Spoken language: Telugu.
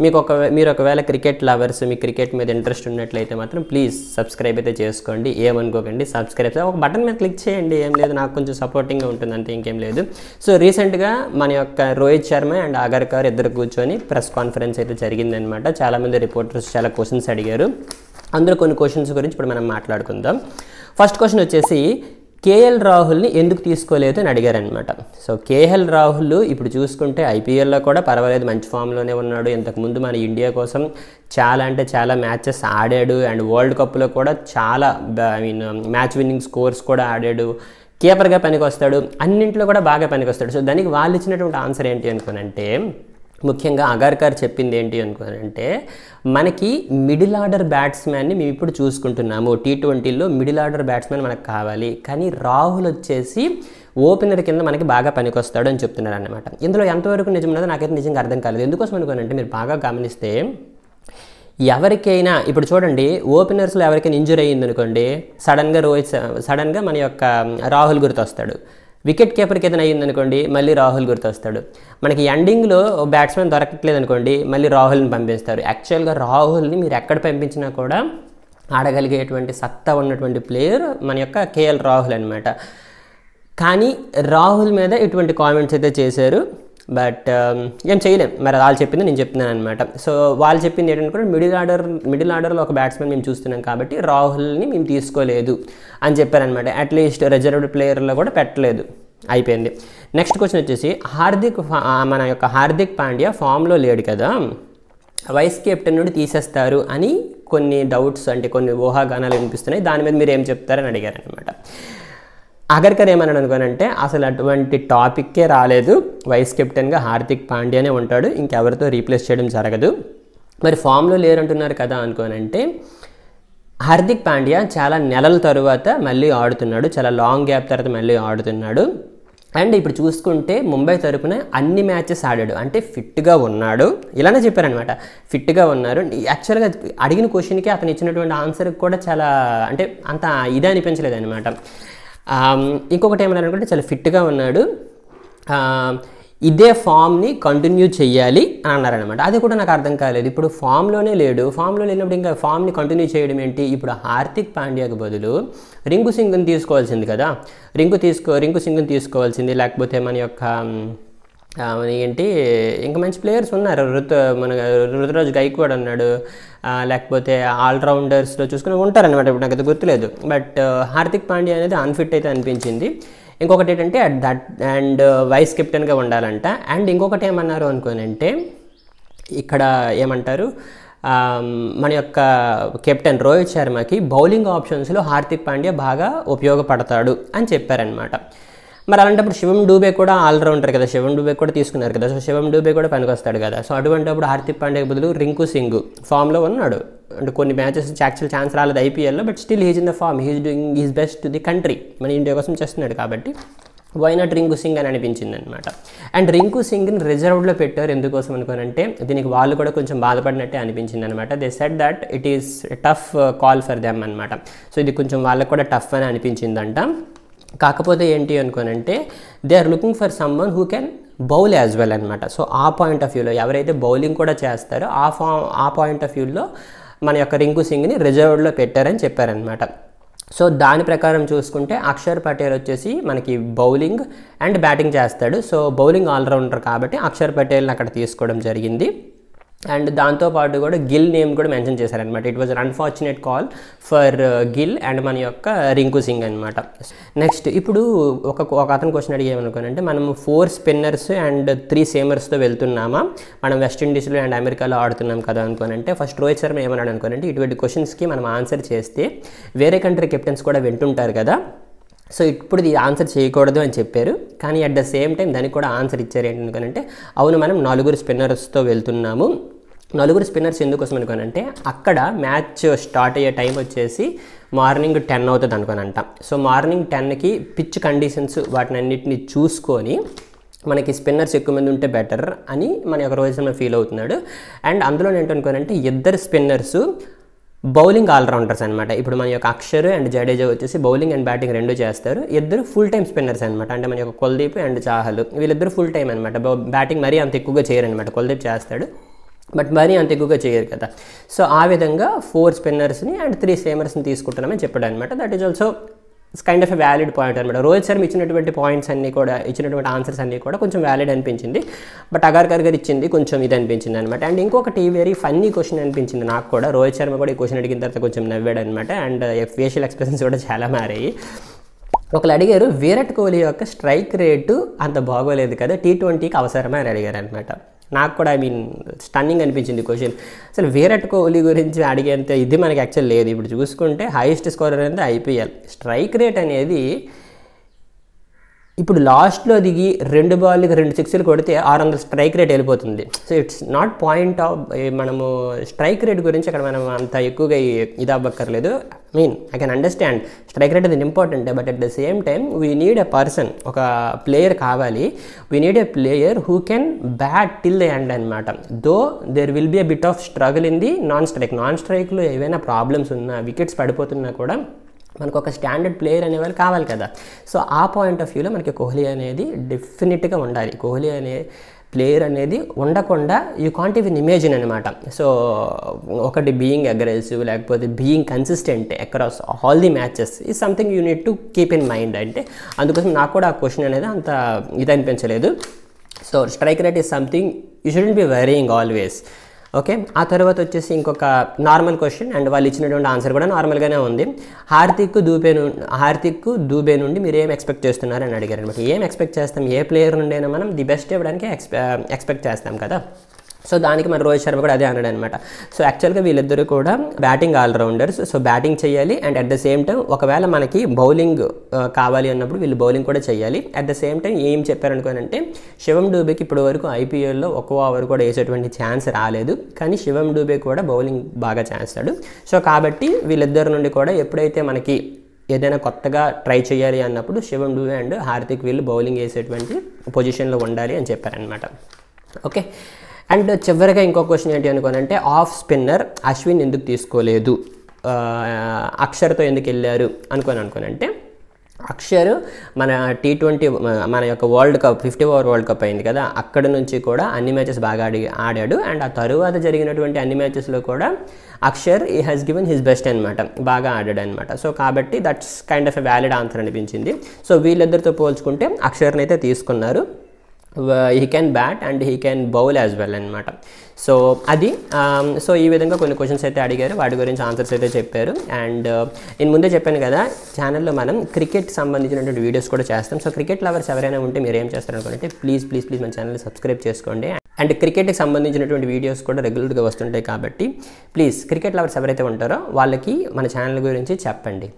మీరు ఒకవేళ క్రికెట్ లవర్స్, మీకు క్రికెట్ మీద ఇంట్రెస్ట్ ఉన్నట్లయితే మాత్రం ప్లీజ్ సబ్స్క్రైబ్ అయితే చేసుకోండి, ఏమనుకోకండి. సబ్స్క్రైబ్ ఒక బటన్ మీద క్లిక్ చేయండి, ఏం లేదు, నాకు కొంచెం సపోర్టింగ్గా ఉంటుంది అంతే, ఇంకేం లేదు. సో రీసెంట్గా మన యొక్క రోహిత్ శర్మ అండ్ అగర్కర్ ఇద్దరు కూర్చొని ప్రెస్ కాన్ఫరెన్స్ అయితే జరిగిందనమాట. చాలామంది రిపోర్టర్స్ చాలా క్వశ్చన్స్ అడిగారు. అందులో కొన్ని క్వశ్చన్స్ గురించి ఇప్పుడు మనం మాట్లాడుకుందాం. ఫస్ట్ క్వశ్చన్ వచ్చేసి కేఎల్ రాహుల్ని ఎందుకు తీసుకోలేదు అని అడిగారనమాట. సో కేఎల్ రాహుల్ ఇప్పుడు చూసుకుంటే ఐపీఎల్లో కూడా పర్వాలేదు, మంచి ఫామ్లోనే ఉన్నాడు. ఇంతకుముందు మన ఇండియా కోసం చాలా అంటే చాలా మ్యాచెస్ ఆడాడు అండ్ వరల్డ్ కప్లో కూడా చాలా మ్యాచ్ విన్నింగ్ స్కోర్స్ కూడా ఆడాడు. కీపర్గా పనికొస్తాడు, అన్నింటిలో కూడా బాగా పనికొస్తాడు. సో దానికి వాళ్ళు ఇచ్చినటువంటి ఆన్సర్ ఏంటి అనుకోనంటే, ముఖ్యంగా అగర్కర్ చెప్పింది ఏంటి అనుకోనంటే, మనకి మిడిల్ ఆర్డర్ బ్యాట్స్మెన్ని మేము ఇప్పుడు చూసుకుంటున్నాము, T20లో మిడిల్ ఆర్డర్ బ్యాట్స్మెన్ మనకు కావాలి, కానీ రాహుల్ వచ్చేసి ఓపెనర్ కింద మనకి బాగా పనికొస్తాడు అని చెప్తున్నారు అన్నమాట. ఇందులో ఎంతవరకు నిజం ఉన్నదో నాకైతే నిజంగా అర్థం కాలేదు. ఎందుకోసం అనుకోనంటే, మీరు బాగా గమనిస్తే ఎవరికైనా ఇప్పుడు చూడండి, ఓపెనర్స్లో ఎవరికైనా ఇంజురీ అయ్యింది అనుకోండి, సడన్గా మన యొక్క రాహుల్ గుర్తొస్తాడు. వికెట్ కీపర్కి ఏదైనా అయ్యిందనుకోండి, మళ్ళీ రాహుల్ గుర్తొస్తాడు. మనకి ఎండింగ్లో బ్యాట్స్మెన్ దొరకట్లేదు అనుకోండి, మళ్ళీ రాహుల్ని పంపిస్తారు. యాక్చువల్గా రాహుల్ని మీరు ఎక్కడ పంపించినా కూడా ఆడగలిగేటువంటి సత్తా ఉన్నటువంటి ప్లేయర్ మన యొక్క కేఎల్ రాహుల్ అనమాట. కానీ రాహుల్ మీద ఇటువంటి కామెంట్స్ అయితే చేశారు. బట్ ఏం చేయలేం, మరి వాళ్ళు చెప్పింది నేను చెప్తున్నాను అనమాట. సో వాళ్ళు చెప్పింది ఏంటంటే, మిడిల్ ఆర్డర్లో ఒక బ్యాట్స్మెన్ మేము చూస్తున్నాం కాబట్టి రాహుల్ని మేము తీసుకోలేదు అని చెప్పారనమాట. అట్లీస్ట్ రిజర్వ్డ్ ప్లేయర్లో కూడా పెట్టలేదు, అయిపోయింది. నెక్స్ట్ క్వశ్చన్ వచ్చేసి మన యొక్క హార్దిక్ పాండ్యా ఫామ్లో లేడు కదా, వైస్ కెప్టెన్ నుండి తీసేస్తారు అని కొన్ని డౌట్స్, అంటే కొన్ని ఊహాగానాలు వినిపిస్తున్నాయి. దాని మీద మీరు ఏం చెప్తారని అడిగారనమాట. అగర్కర్ ఏమన్నాడు అనుకోనంటే, అసలు అటువంటి టాపిక్కే రాలేదు, వైస్ కెప్టెన్గా హార్దిక్ పాండ్యానే ఉంటాడు, ఇంకెవరితో రీప్లేస్ చేయడం జరగదు. మరి ఫామ్లో లేరంటున్నారు కదా అనుకోనంటే, హార్దిక్ పాండ్యా చాలా నెలల తరువాత మళ్ళీ ఆడుతున్నాడు, చాలా లాంగ్ గ్యాప్ తర్వాత మళ్ళీ ఆడుతున్నాడు. అండ్ ఇప్పుడు చూసుకుంటే ముంబై తరపున అన్ని మ్యాచెస్ ఆడాడు, అంటే ఫిట్గా ఉన్నాడు, ఇలానే చెప్పారనమాట, ఫిట్గా ఉన్నారు. యాక్చువల్గా అడిగిన క్వశ్చన్కి అతను ఇచ్చినటువంటి ఆన్సర్కి కూడా చాలా అంటే అంత ఇదే అనిపించలేదు అనమాట. ఇంకొకటి ఏమన్నా అనుకుంటే, చాలా ఫిట్గా ఉన్నాడు, ఇదే ఫామ్ని కంటిన్యూ చేయాలి అని అన్నారనమాట. అది కూడా నాకు అర్థం కాలేదు. ఇప్పుడు ఫామ్లోనే లేడు, ఫామ్లో లేనప్పుడు ఇంకా ఫామ్ని కంటిన్యూ చేయడం ఏంటి? ఇప్పుడు హార్దిక్ పాండ్యాకు బదులు రింకు సింగ్ని తీసుకోవాల్సింది కదా, రింకు సింగ్ని తీసుకోవాల్సింది, లేకపోతే మన యొక్క ఏంటి ఇంకా మంచి ప్లేయర్స్ ఉన్నారు, మన రుతురాజ్ గైక్వాడ్ అన్నాడు, లేకపోతే ఆల్రౌండర్స్లో చూసుకుని ఉంటారనమాట. ఇప్పుడు నాకు అది గుర్తులేదు. బట్ హార్దిక్ పాండ్యా అనేది అన్ఫిట్ అయితే అనిపించింది. ఇంకొకటి ఏంటంటే అండ్ వైస్ కెప్టెన్గా ఉండాలంట. అండ్ ఇంకొకటి ఏమన్నారు అనుకోనంటే, ఇక్కడ ఏమంటారు, మన యొక్క కెప్టెన్ రోహిత్ శర్మకి బౌలింగ్ ఆప్షన్స్లో హార్దిక్ పాండ్యా బాగా ఉపయోగపడతాడు అని చెప్పారనమాట. మరి అలాంటప్పుడు శివం డూబే కూడా ఆల్రౌండర్ కదా, శివం డూబే కూడా తీసుకున్నారు కదా, సో శివం డూబే కూడా పనికొస్తాడు కదా. సో అటువంటిప్పుడు హార్దిక్ పాండ్యాకి బదులు రింకు సింగ్ ఫామ్లో ఉన్నాడు, అంటే కొన్ని మ్యాచెస్ యాక్చువల్ ఛాన్స్ రాలేదు ఐపీఎల్లో, but still he's in the form, he's doing his best to the country, మన ఇండియా కోసం చేస్తున్నాడు కాబట్టి వై నాట్ రింకు సింగ్ అని అనిపించింది అనమాట. అండ్ రింకు సింగ్ని రిజర్వ్డ్లో పెట్టారు ఎందుకోసం అనుకోనంటే, దీనికి వాళ్ళు కూడా కొంచెం బాధపడినట్టే అనిపించింది అనమాట. They said that it is tough call for them అనమాట. సో ఇది కొంచెం వాళ్ళకు కూడా టఫ్ అని అనిపించిందంట. కాకపోతే ఏంటి అనుకోనంటే, they are looking for someone who can bowl as well అనమాట. సో ఆ పాయింట్ ఆఫ్ వ్యూలో ఎవరైతే బౌలింగ్ కూడా చేస్తారో ఆ పాయింట్ ఆఫ్ వ్యూలో మన యొక్క రింకు సింగ్ని రిజర్వ్డ్లో పెట్టారని చెప్పారనమాట. సో దాని ప్రకారం చూసుకుంటే అక్షర్ పటేల్ వచ్చేసి మనకి బౌలింగ్ అండ్ బ్యాటింగ్ చేస్తాడు. సో బౌలింగ్ ఆల్రౌండర్ కాబట్టి అక్షర్ పటేల్ని అక్కడ తీసుకోవడం జరిగింది. అండ్ దాంతోపాటు కూడా గిల్ నేమ్ కూడా మెన్షన్ చేశారనమాట. It was an unfortunate call for Gill and మన యొక్క రింకు సింగ్ అనమాట. నెక్స్ట్ ఇప్పుడు ఒక అతను క్వశ్చన్ అడిగేమనుకోనంటే, మనం 4 స్పిన్నర్స్ అండ్ 3 సేమర్స్తో వెళ్తున్నామా, మనం వెస్టిండీస్లో అండ్ అమెరికాలో ఆడుతున్నాం కదా అనుకోనంటే, ఫస్ట్ రోహిత్ శర్మ ఏమన్నాడు అనుకోనంటే, ఇటువంటి క్వశ్చన్స్కి మనం ఆన్సర్ చేస్తే వేరే కంట్రీ కెప్టెన్స్ కూడా వింటుంటారు కదా, సో ఇప్పుడు ఇది ఆన్సర్ చేయకూడదు అని చెప్పారు. కానీ అట్ ద సేమ్ టైం దానికి కూడా ఆన్సర్ ఇచ్చారు ఏంటంటే, అవును మనం 4 స్పిన్నర్స్తో వెళ్తున్నాము. 4 స్పిన్నర్స్ ఎందుకోసం అనుకోనంటే, అక్కడ మ్యాచ్ స్టార్ట్ అయ్యే టైం వచ్చేసి మార్నింగ్ 10 అవుతుంది అనుకోనంట. సో మార్నింగ్ 10కి పిచ్ కండిషన్స్ వాటిని అన్నింటినీ చూసుకొని మనకి స్పిన్నర్స్ ఎక్కువ మంది ఉంటే బెటర్ అని మన యొక్క రోహిత్ శర్మ ఫీల్ అవుతున్నాడు. అండ్ అందులో ఏంటనుకోనంటే, 2 స్పిన్నర్స్ బౌలింగ్ ఆల్రౌండర్స్ అనమాట. ఇప్పుడు మన యొక్క అక్షర్ అండ్ జడేజా వచ్చేసి బౌలింగ్ అండ్ బ్యాటింగ్ 2 చేస్తారు. 2 ఫుల్ టైమ్ స్పిన్నర్స్ అనమాట. అంటే మన యొక్క కుల్దీప్ అండ్ చాహల్ వీళ్ళిద్దరు ఫుల్ టైమ్ అనమాట. బ్యాటింగ్ మరీ అంత ఎక్కువగా చేయరనమాట. కుల్దీప్ చేస్తాడు, బట్ మరీ అంత ఎక్కువగా చేయరు కదా. సో ఆ విధంగా 4 స్పిన్నర్స్ని అండ్ 3 సేమర్స్ని తీసుకుంటున్నామని చెప్పాడు అనమాట. That is also kind of a valid point అనమాట. రోహిత్ శర్మ ఇచ్చినటువంటి పాయింట్స్ అన్నీ కూడా, ఇచ్చినటువంటి ఆన్సర్స్ అన్నీ కూడా కొంచెం వ్యాలిడ్ అనిపించింది. బట్ అగార్కర్ గారు ఇచ్చింది కొంచెం ఇది అనిపించింది అనమాట. అండ్ ఇంకొకటి వెరీ ఫన్నీ క్వశ్చన్ అనిపించింది నాకు కూడా. రోహిత్ శర్మ కూడా ఈ క్వశ్చన్ అడిగిన తర్వాత కొంచెం నవ్వాడు అనమాట. అండ్ ఫేషియల్ ఎక్స్ప్రెషన్స్ కూడా చాలా మారాయి. ఒకళ్ళు అడిగారు, విరాట్ కోహ్లీ యొక్క స్ట్రైక్ రేటు అంత బాగోలేదు కదా, T20కి అవసరమా అని అడిగారు అనమాట. నాకు కూడా స్టన్నింగ్ అనిపించింది క్వశ్చన్. అసలు విరాట్ కోహ్లీ గురించి అడిగేంత ఇది మనకి యాక్చువల్ లేదు. ఇప్పుడు చూసుకుంటే హైయెస్ట్ స్కోరర్ అనేది IPL. స్ట్రైక్ రేట్ అనేది ఇప్పుడు లాస్ట్లో దిగి 2 బాల్కి 2 సిక్స్లు కొడితే 600 స్ట్రైక్ రేట్ వెళ్ళిపోతుంది. So it's not point of మనము స్ట్రైక్ రేట్ గురించి అక్కడ మనం అంత ఎక్కువగా ఇది అవ్వక్కర్లేదు. I can understand strike rate అనేది important, but at the same time we need a person, ఒక ప్లేయర్ కావాలి. We need a player who can bat till the end అనమాట. Though there will be a bit of struggle in the non స్ట్రైక్లో ఏవైనా ప్రాబ్లమ్స్ ఉన్నా, వికెట్స్ పడిపోతున్నా కూడా మనకు ఒక స్టాండర్డ్ ప్లేయర్ అనేవాళ్ళు కావాలి కదా. సో ఆ పాయింట్ ఆఫ్ వ్యూలో మనకి కోహ్లీ అనేది డెఫినెట్గా ఉండాలి. కోహ్లీ అనే ప్లేయర్ అనేది ఉండకుండా యూ కాంట్ ఈవెన్ ఇమేజిన్ అనమాట. సో ఒకటి బీయింగ్ అగ్రెసివ్, లేకపోతే being consistent across all the matches is something you need to keep in mind. అంటే అందుకోసం నాకు కూడా ఆ క్వశ్చన్ అనేది అంత ఇది అనిపించలేదు. So strike rate is something you shouldn't be worrying always. Okay, ఆ తర్వాత వచ్చేసి ఇంకొక నార్మల్ క్వశ్చన్, అండ్ వాళ్ళు ఇచ్చినటువంటి ఆన్సర్ కూడా నార్మల్గానే ఉంది. హార్దిక్ దూబే నుండి మీరు ఏం ఎక్స్పెక్ట్ చేస్తున్నారు అని అడిగారు అనమాట. ఏం ఎక్స్పెక్ట్ చేస్తాం, ఏ ప్లేయర్ నుండి అయినా మనం ది బెస్ట్ ఇవ్వడానికి ఎక్స్పెక్ట్ చేస్తాం కదా. సో దానికి మన రోహిత్ శర్మ కూడా అదే అన్నాడు అనమాట. సో యాక్చువల్గా వీళ్ళిద్దరూ కూడా బ్యాటింగ్ ఆల్రౌండర్స్. సో బ్యాటింగ్ చేయాలి and at the same time ఒకవేళ మనకి బౌలింగ్ కావాలి అన్నప్పుడు వీళ్ళు బౌలింగ్ కూడా చేయాలి. అట్ ద సేమ్ టైం ఏం చెప్పారనుకోనంటే, శివం డూబేకి ఇప్పటి వరకు IPLలో ఒక్క ఓవర్ కూడా వేసేటువంటి ఛాన్స్ రాలేదు, కానీ శివం డూబే కూడా బౌలింగ్ బాగా చేస్తాడు. సో కాబట్టి వీళ్ళిద్దరి నుండి కూడా ఎప్పుడైతే మనకి ఏదైనా కొత్తగా ట్రై చేయాలి అన్నప్పుడు శివం డూబే అండ్ హార్దిక్ వీళ్ళు బౌలింగ్ వేసేటువంటి పొజిషన్లో ఉండాలి అని చెప్పారనమాట. ఓకే, అండ్ చివరిగా ఇంకో క్వశ్చన్ ఏంటి అనుకోనంటే, ఆఫ్ స్పిన్నర్ అశ్విన్ ఎందుకు తీసుకోలేదు, అక్షర్తో ఎందుకు వెళ్ళారు అనుకోనంటే, అక్షర్ మన T20 మన యొక్క world cup 50 over world cup అయింది కదా, అక్కడ నుంచి కూడా అన్ని మ్యాచెస్ బాగా ఆడాడు. అండ్ ఆ తరువాత జరిగినటువంటి అన్ని మ్యాచెస్లో కూడా అక్షర్ ఈ హ్యాస్ గివెన్ హిస్ బెస్ట్ అనమాట, బాగా ఆడాడు అనమాట. సో కాబట్టి that's kind of a valid answer అనిపించింది. సో వీళ్ళిద్దరితో పోల్చుకుంటే అక్షర్ని అయితే తీసుకున్నారు. He can bat and he can bowl as well అనమాట. సో అది సో ఈ విధంగా కొన్ని క్వశ్చన్స్ అయితే అడిగారు, వాటి గురించి ఆన్సర్స్ అయితే చెప్పారు. అండ్ నేను ముందే చెప్పాను కదా, ఛానల్లో మనం క్రికెట్ సంబంధించినటువంటి వీడియోస్ కూడా చేస్తాం. సో క్రికెట్ లవర్స్ ఎవరైనా ఉంటే మీరు ఏం చేస్తారనుకుంటే ప్లీజ్ మన ఛానల్ని సబ్స్క్రైబ్ చేసుకోండి. అండ్ క్రికెట్కి సంబంధించినటువంటి వీడియోస్ కూడా రెగ్యులర్గా వస్తుంటాయి కాబట్టి ప్లీజ్ క్రికెట్ లవర్స్ ఎవరైతే ఉంటారో వాళ్ళకి మన ఛానల్ గురించి చెప్పండి.